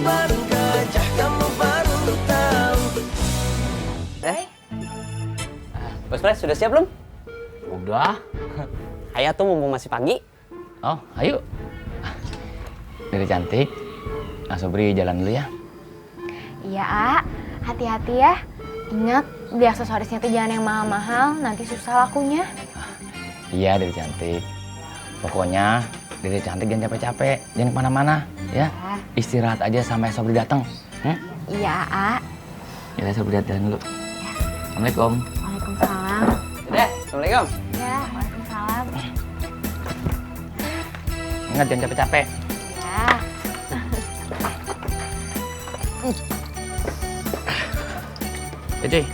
Baru gajah kamu baru tahu. Bos Pres, sudah siap belum? Udah. Ayo tuh mumpung masih pagi. Oh, ayo. Dede cantik. Sobri jalan dulu ya. Iya, A. Hati-hati ya. Ingat, beli aksesorisnya tuh jangan yang mahal-mahal, nanti susah lakunya. Iya, Dede cantik. Pokoknya Dede cantik jangan capek-capek, jangan kemana-mana, ya. Istirahat aja sampai Sobri datang. Iya, A. Ya, Sobri jalan dulu. Assalamualaikum. Waalaikumsalam. Dede, Assalamualaikum. Ya, waalaikumsalam. Ingat jangan capek-capek. Ya. Ya, cuy.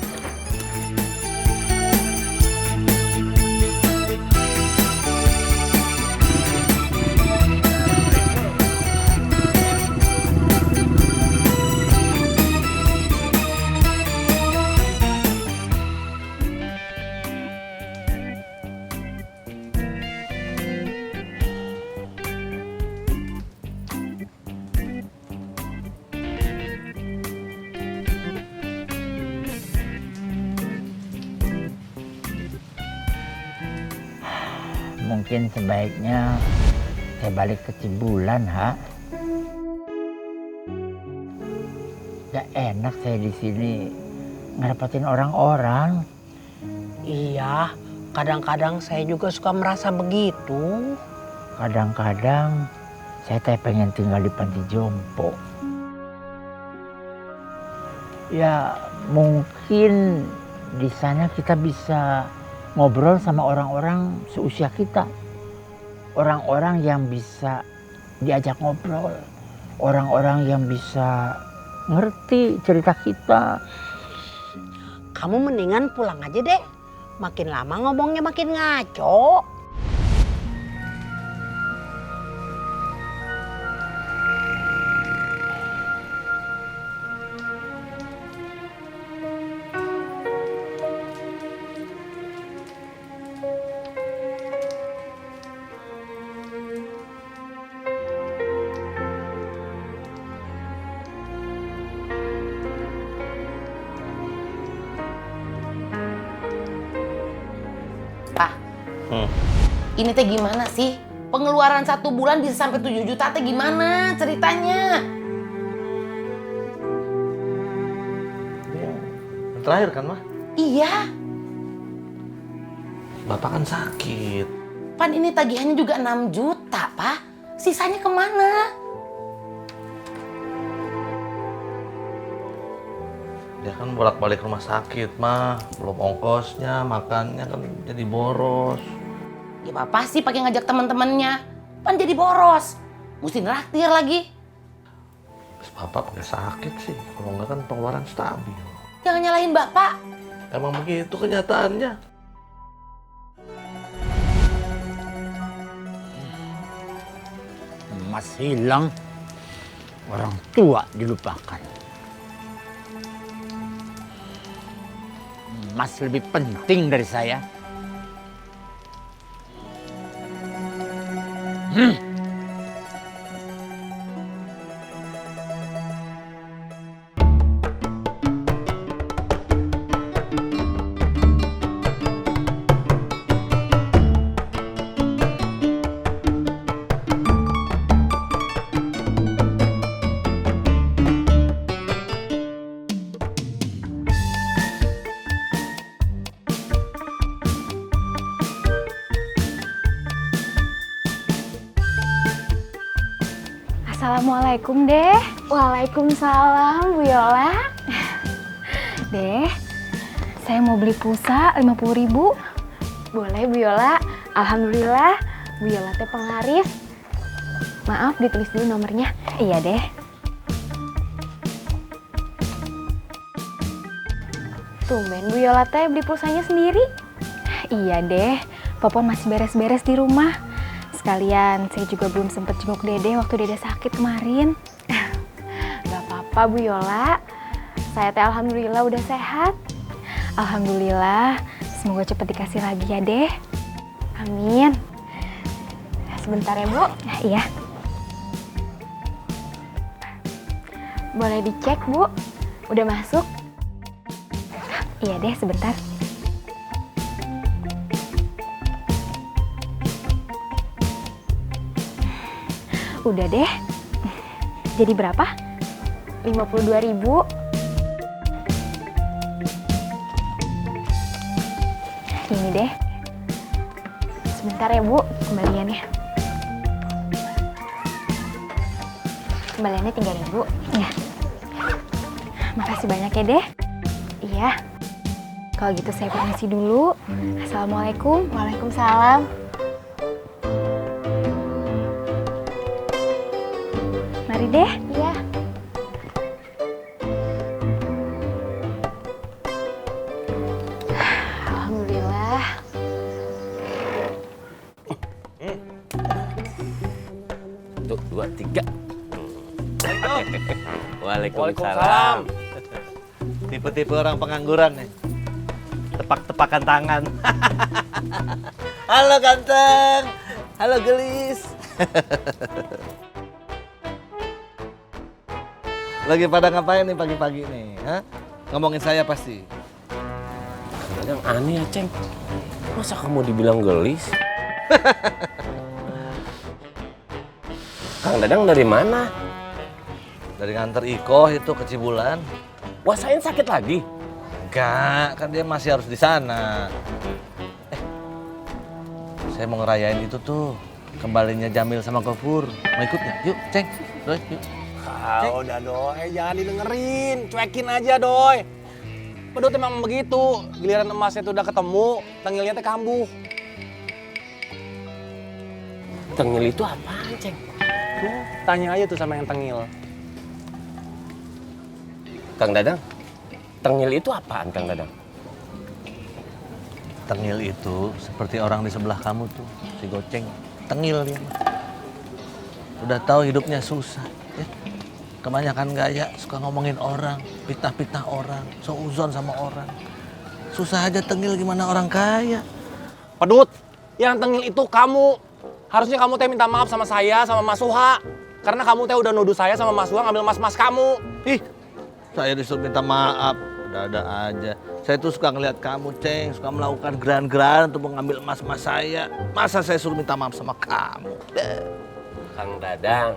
Mungkin sebaiknya saya balik ke Cibulan, Ha. Gak enak saya di sini ngerepotin orang-orang. Iya, kadang-kadang saya juga suka merasa begitu. Kadang-kadang saya teh pengen tinggal di panti jompo. Ya, mungkin di sana kita bisa ngobrol sama orang-orang seusia kita. Orang-orang yang bisa diajak ngobrol. Orang-orang yang bisa ngerti cerita kita. Kamu mendingan pulang aja deh. Makin lama ngomongnya makin ngaco. Ini teh gimana sih? Pengeluaran 1 bulan bisa sampai 7 juta teh gimana ceritanya? Terakhir kan, Mah? Iya, Bapak kan sakit. pan ini tagihannya juga 6 juta, Pak. Sisanya kemana? Dia kan bolak-balik rumah sakit, Mah. Belum ongkosnya, makannya kan jadi boros. Ya Bapak sih pakai ngajak teman-temannya. Pan jadi boros. Mesti nraktir lagi. Terus Bapak pakai sakit sih. Kalau enggak kan pengeluaran stabil. Jangan nyalahin Bapak. Emang begitu kenyataannya. Emas hilang, orang tua dilupakan. Emas lebih penting dari saya. Assalamualaikum, Deh. Waalaikumsalam, Bu Yola. Deh, saya mau beli pulsa 50.000. Boleh, Bu Yola. Alhamdulillah, Bu Yola teh penglaris. Maaf, ditulis dulu nomornya. Iya, Deh. Tumben Bu Yola teh beli pulsanya sendiri. Iya, Deh. Popon masih beres-beres di rumah. Sekalian, saya juga belum sempat jenguk Dede waktu Dede sakit kemarin. Gak apa-apa, Bu Yola. Saya teh alhamdulillah udah sehat. Alhamdulillah, semoga cepat dikasih lagi ya, Deh. Amin. Sebentar ya, Bu. Iya. Boleh dicek, Bu? Udah masuk? Iya deh, sebentar. Udah deh. Jadi berapa? 52.000. Ini deh. Sebentar ya, Bu, kembaliannya. Kembaliannya 3.000. Ya. Makasih banyak ya, Deh. Iya. Kalau gitu saya permisi dulu. Assalamualaikum. Waalaikumsalam. Mari, Deh. Iya. Alhamdulillah. Satu, dua, tiga. Waalaikumsalam. Tipe-tipe orang pengangguran nih. Tepak-tepakan tangan. Halo ganteng. Halo gelis. Lagi pada ngapain nih pagi-pagi nih? Hah? Ngomongin saya pasti. Kadang aneh ya, Ceng. Masa kamu dibilang gelis? Kang Dadang dari mana? Dari nganter Iko itu ke Cibulan. Wasain sakit lagi? Enggak, kan dia masih harus di sana. Saya mau ngerayain itu tuh. Kembalinya Jamil sama Gofur. Mau ikut nggak? Yuk, Ceng. Doi, yuk. Udah Doi, jangan didengerin, cuekin aja Doi. Pedut emang begitu, giliran emasnya tuh udah ketemu, tengilnya teh kambuh. Tengil itu apaan, Ceng? Tuh, tanya aja tuh sama yang tengil. Kang Dadang, tengil itu apaan, Kang Dadang? Tengil itu seperti orang di sebelah kamu tuh, si Goceng. Tengil dia mah. Udah tahu hidupnya susah. Ya. Kebanyakan gaya, suka ngomongin orang, pitah-pitah orang, seuzon sama orang. Susah aja tengil gimana orang kaya. Pedut, yang tengil itu kamu. Harusnya kamu teh minta maaf sama saya, sama Mas Suha. Karena kamu teh udah nuduh saya sama Mas Suha ngambil mas-mas kamu. Ih, saya disuruh minta maaf. Ada-ada aja. Saya tuh suka ngeliat kamu, Ceng. Suka melakukan geran-geran untuk mengambil emas-emas saya. Masa saya suruh minta maaf sama kamu? Kang Dadang,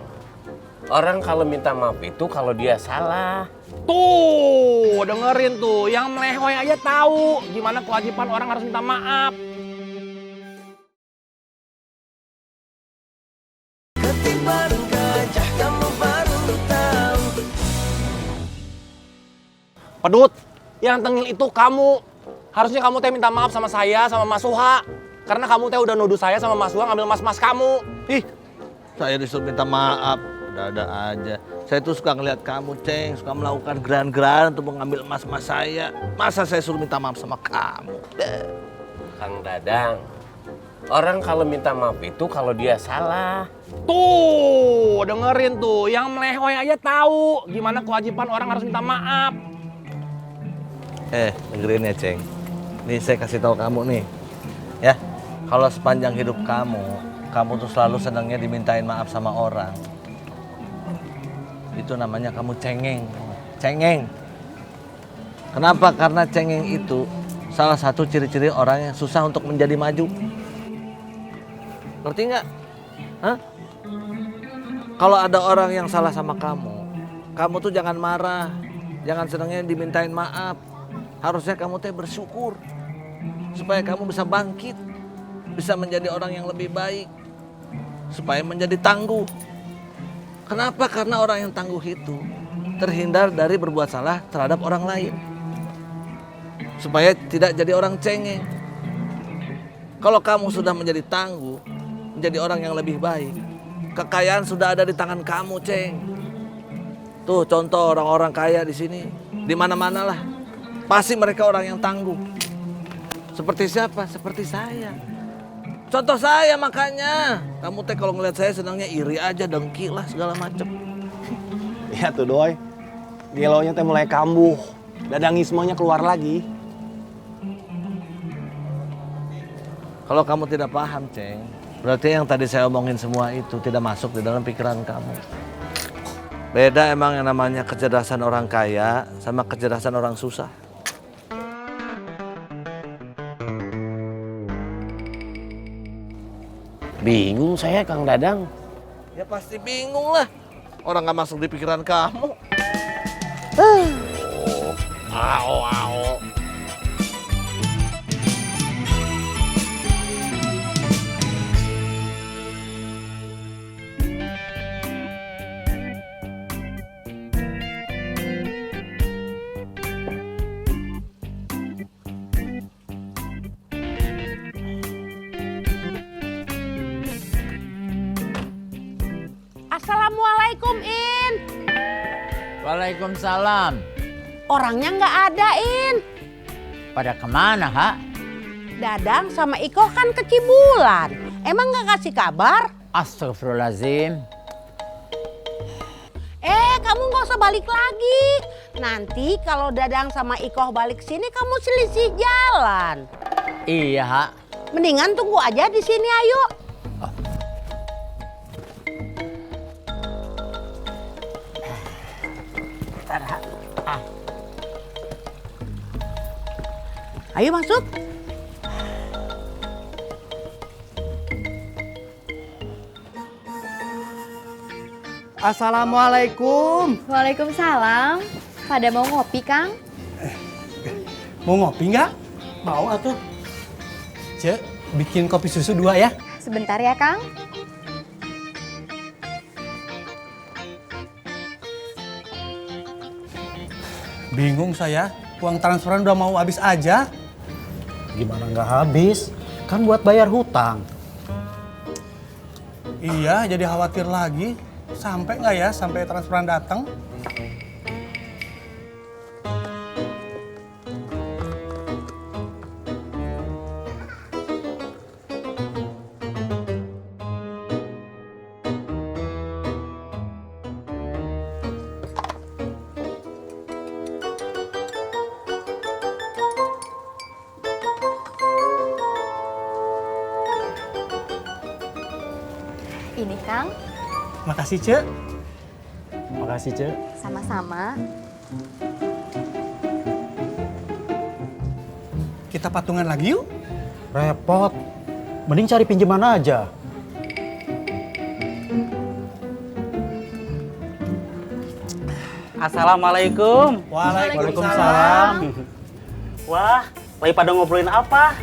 orang kalau minta maaf itu kalau dia salah. Tuh, dengerin tuh. Yang melehoi aja tahu gimana kewajiban orang harus minta maaf. Ketiban gajah kamu baru tahu. Pedut, yang tengil itu kamu. Harusnya kamu teh minta maaf sama saya, sama Mas Suha. Karena kamu teh udah nuduh saya sama Mas Suha ngambil mas-mas kamu. Ih, saya disuruh minta maaf. Ada-ada aja. Saya tuh suka ngeliat kamu, Ceng. Suka melakukan geran-geran untuk mengambil emas-emas saya. Masa saya suruh minta maaf sama kamu? Kang Dadang, orang kalau minta maaf itu kalau dia salah. Tuh, dengerin tuh. Yang melehoi aja tahu gimana kewajiban orang harus minta maaf. Dengerin ya, Ceng. Nih saya kasih tahu kamu nih. Ya, kalau sepanjang hidup kamu tuh selalu senangnya dimintain maaf sama orang. Itu namanya kamu cengeng. Cengeng. Kenapa? Karena cengeng itu salah satu ciri-ciri orang yang susah untuk menjadi maju. Ngerti nggak? Hah? Kalau ada orang yang salah sama kamu tuh jangan marah. Jangan senangnya dimintain maaf. Harusnya kamu teh bersyukur. Supaya kamu bisa bangkit. Bisa menjadi orang yang lebih baik. Supaya menjadi tangguh. Kenapa? Karena orang yang tangguh itu terhindar dari berbuat salah terhadap orang lain. Supaya tidak jadi orang cengeng. Kalau kamu sudah menjadi tangguh, menjadi orang yang lebih baik, kekayaan sudah ada di tangan kamu, Ceng. Tuh contoh orang-orang kaya di sini, di mana-mana lah. Pasti mereka orang yang tangguh. Seperti siapa? Seperti saya. Contoh saya makanya. Kamu teh kalau ngeliat saya senangnya iri aja, dengki lah segala macem. Ya tuh Doi, gelonya teh mulai kambuh. Dadangismenya keluar lagi. Kalau kamu tidak paham, Ceng, berarti yang tadi saya omongin semua itu tidak masuk di dalam pikiran kamu. Beda emang yang namanya kecerdasan orang kaya sama kecerdasan orang susah. Bingung saya Kang Dadang. Ya pasti bingung lah. Orang nggak masuk di pikiran kamu. Ao. Assalamualaikum, In. Waalaikumsalam. Orangnya nggak ada, In. Pada kemana, Ha? Dadang sama Iko kan ke Cibulan. Emang nggak kasih kabar? Astagfirullahaladzim. Kamu nggak usah balik lagi. Nanti kalau Dadang sama Iko balik sini, kamu selisih jalan. Iya, Ha. Mendingan tunggu aja di sini, ayo. Ayo masuk. Assalamualaikum. Waalaikumsalam. Pada mau ngopi, Kang? Mau ngopi nggak? Mau atuh. Cek, bikin kopi susu 2 ya. Sebentar ya, Kang. Bingung saya, uang transferan udah mau habis aja. Gimana nggak habis? Kan buat bayar hutang. Iya, jadi khawatir lagi. Sampai nggak ya, sampai transferan datang? Ini, Kang. Makasih, Cek. Makasih, Cek. Sama-sama. Kita patungan lagi yuk. Repot. Mending cari pinjaman aja. Assalamualaikum. Waalaikumsalam. Wah, lagi pada ngobrolin apa?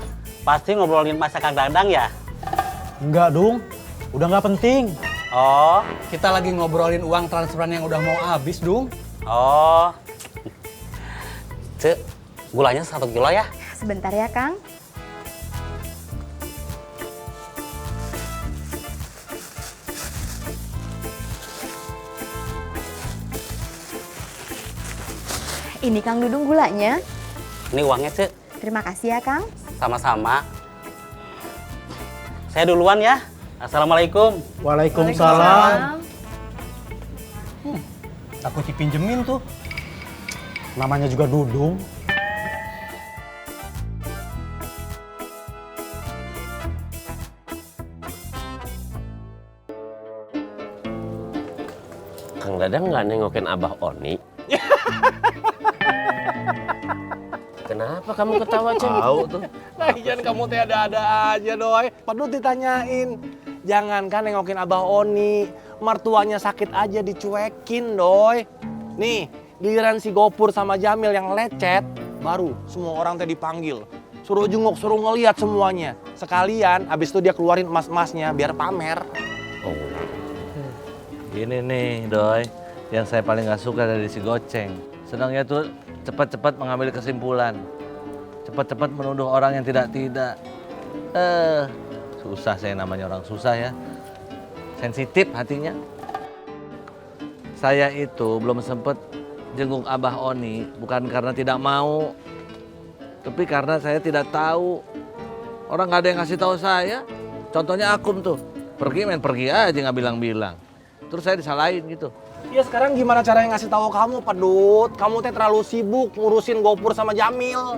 Pasti ngobrolin masa Kang Dadang ya? Enggak, Dung. Udah nggak penting. Oh, Kita lagi ngobrolin uang transferan yang udah mau habis, Dung. oh. Cek, gulanya 1 kilo ya? Sebentar ya, Kang. Ini Kang Dudung gulanya. Ini uangnya, Cek. Terima kasih ya, Kang. Sama-sama. Saya duluan ya. Assalamualaikum. Waalaikumsalam. Takut dipinjemin tuh. Namanya juga Dudung. Kang Dadang nggak nengokin Abah Oni? Kenapa kamu ketawa, Ceng? Tahu tuh. Lagian kamu teh ada-ada aja, Doi. Pedut ditanyain. Jangankan nengokin Abah Oni, mertuanya sakit aja dicuekin, Doi. Nih, giliran si Gopur sama Jamil yang lecet, baru semua orang teh dipanggil. Suruh jenguk, suruh ngeliat semuanya. Sekalian, abis itu dia keluarin emas-emasnya biar pamer. Oh, Ini nih, Doi, yang saya paling nggak suka dari si Goceng. Senangnya tuh cepat-cepat mengambil kesimpulan. Cepat-cepat menuduh orang yang tidak-tidak. Susah saya namanya orang susah ya. Sensitif hatinya. Saya itu belum sempet jenguk Abah Oni, bukan karena tidak mau. Tapi karena saya tidak tahu. Orang nggak ada yang ngasih tahu saya. Contohnya Akum tuh. Pergi main pergi aja nggak bilang-bilang. Terus saya disalahin gitu. Ya sekarang gimana caranya ngasih tahu kamu, Pedut? Kamu teh terlalu sibuk ngurusin Gopur sama Jamil.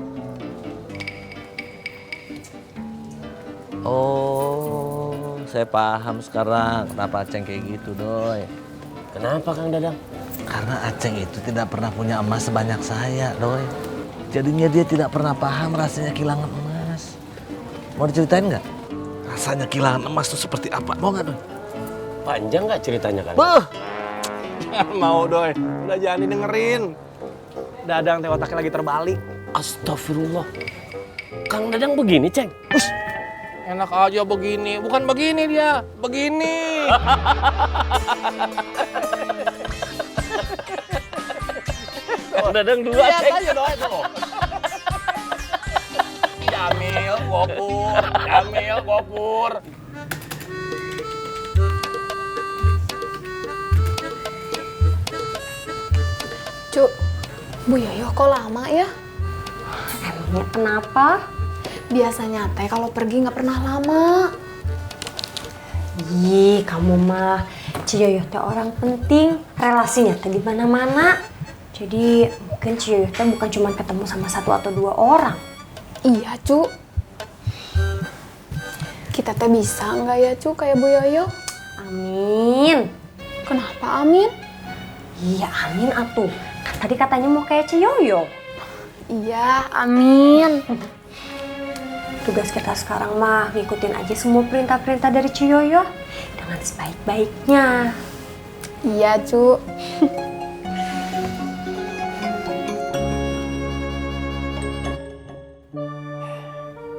Oh, saya paham sekarang kenapa Aceng kayak gitu, Doi. kenapa Kang Dadang? Karena Aceng itu tidak pernah punya emas sebanyak saya, Doi. Jadinya dia tidak pernah paham rasanya kehilangan emas. Mau diceritain nggak? Rasanya kehilangan emas itu seperti apa? Mau nggak, Doi? Panjang nggak ceritanya kan? Beuh! Mau Doi, udah jangan didengerin. Dadang teh otaknya lagi terbalik. Astagfirullah. Kang Dadang begini, Ceng. Enak aja begini, bukan begini dia, begini. Kang Dadang dua, Lihat Ceng. aja Doi tuh. Jamil, Gopur, Jamil, Gopur. Cuk, Bu Yoyo kok lama ya? Emangnya kenapa? Biasanya teh kalau pergi nggak pernah lama. Ih, kamu mah Ciyoyo teh orang penting, relasinya teh di mana-mana. Jadi mungkin Ciyoyo teh bukan cuma ketemu sama 1 atau 2 orang. Iya, Cuk. Kita teh bisa nggak ya, Cuk, kayak Bu Yoyo? Amin. Kenapa amin? Iya, amin atuh. Kan tadi katanya mau kayak Ciyoyo. Iya, amin. Tugas kita sekarang mah ngikutin aja semua perintah-perintah dari Ciyoyo dengan sebaik-baiknya. Iya, Cuk.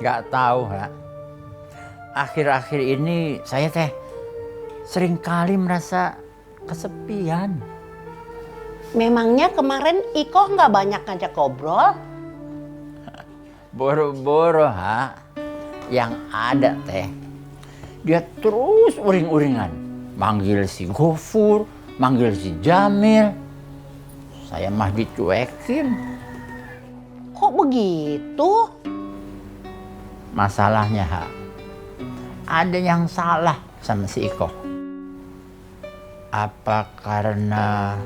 Nggak tahu, ha. Akhir-akhir ini saya teh seringkali merasa kesepian. Memangnya kemarin Iko nggak banyak ngajak ngobrol? Boro-boro, ha. Yang ada teh, dia terus uring-uringan. Manggil si Gofur, manggil si Jamil. Saya mah dicuekin. Kok begitu? Masalahnya, ha, ada yang salah sama si Iko. Apa karena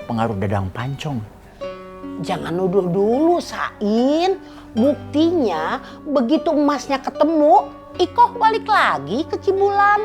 pengaruh Dadang Pancong? Jangan nuduh dulu, Sain. Buktinya begitu emasnya ketemu, Iko balik lagi ke Cibulan.